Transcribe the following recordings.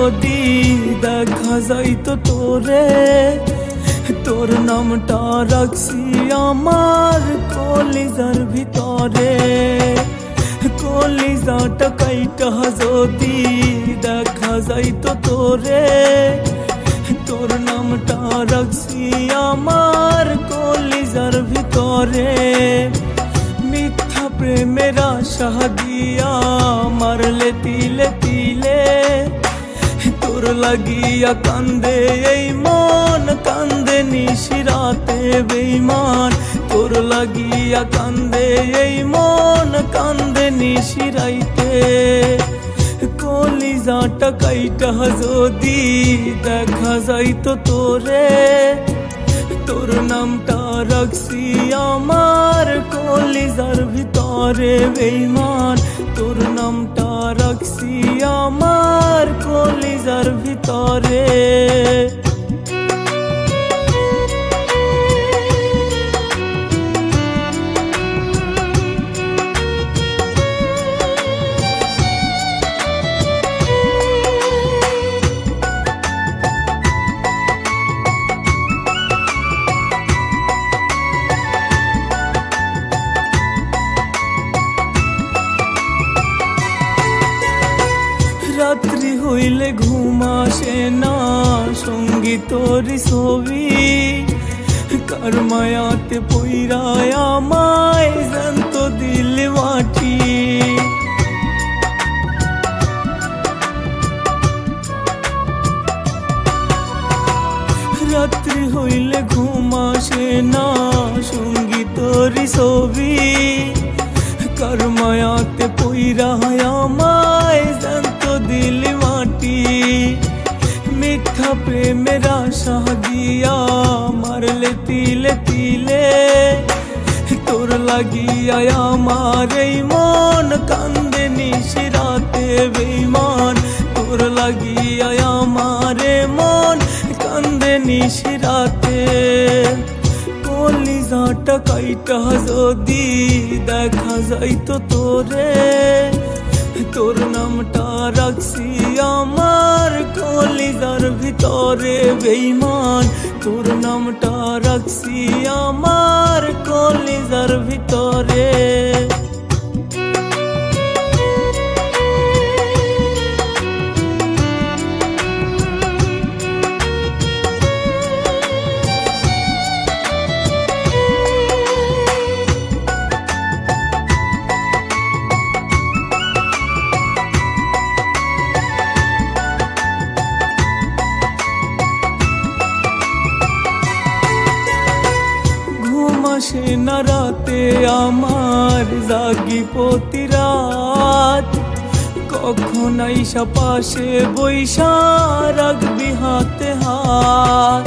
যদি দেখা যাইতো তোরে, তোর নামটা রাখছি আমার কলিজার ভিতরে। কলিজাটা কাইটা যদি দেখা যাইতো তোরে, তোর নামটা রাখছি আমার কলিজার ভিতরে। মিথ্যা প্রেমের আশা দিয়া মারলে তিলে তিলে, তোর লাগিয়া কান্দে এই মন, কান্দে নিশিরাতে বেঈমান। তোর লাগিয়া কান্দে এই মন, কান্দে নিশিরাইতে। কলিজাটা কাইটা যদি দেখা যাইতো তোরে, তোর নামটা রাখছি আমার কলিজার ভিতরে বেঈমান। তোর নামটা রাখছি আমার কলিজার ভিতরে। রাত্রি হইলে ঘুম আসে না, সঙ্গীতরি ছবি কার মায়াতে পইরায় আমায় জ্যান্ত দিল মাটি। রাত্রি হইলে ঘুম আসে না, সঙ্গীতরি ছবি কার মায়াতে পইরায় আমায় জ্যান্ত দিল মাটি। মিথ্যা প্রেমের আশা দিয়া মারলে তিলে তিলে, তোর লাগিয়া আমার এই মন, কান্দে নিশিরাতে বেঈমান। তোর লাগিয়া আমার মন, কান্দে নিশিরাতে। কলিজাটা কাইটা যদি দেখা যাইতো তোরে, তোর নামটা রাখছি আমার কলিজার ভিতরে বেঈমান। তোর নামটা রাখছি আমার কলিজার ভিতরে। আসে না রাতে আমার, জাগি প্রতি রাত। কখন আইসা পাশে বইসা রাখবি হাতে হাত।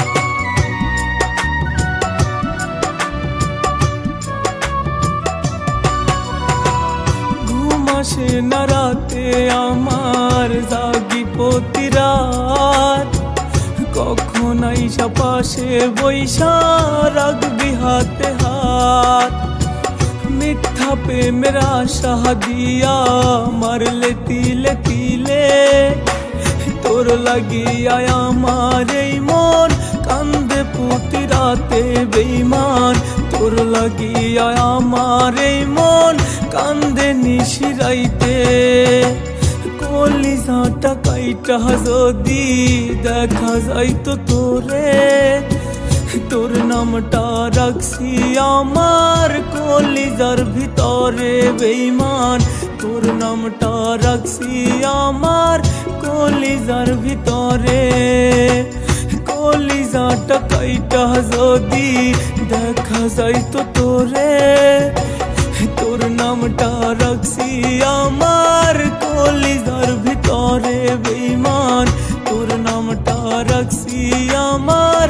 ঘুম আসে না রাতে আমার, জাগি প্রতি রাত। কখন আইসা পাশে বইসা রাখবি হাতে হাত। মিথ্যা প্রেমের আশা দিয়া মারলে তিলে তিলে, তোর লাগিয়া আমার এই মন, কান্দে প্রতি রাতে বেঈমান। তোর লাগিয়া আমার এই মন, কান্দে নিশিরাইতে। কলিজাটা কাইটা যদি দেখা যাইতো তোরে, তোর নামটা রাখছি আমার কলিজার ভিতরে বেঈমান। তোর নামটা রাখছি আমার কলিজার ভিতরে। কলিজাটা কাইটা যদি দেখা যাইতো তোরে, তোর নামটা রাখছি আমার কলিজার ভিতরে বেঈমান। তোর নামটা রাখছি আমার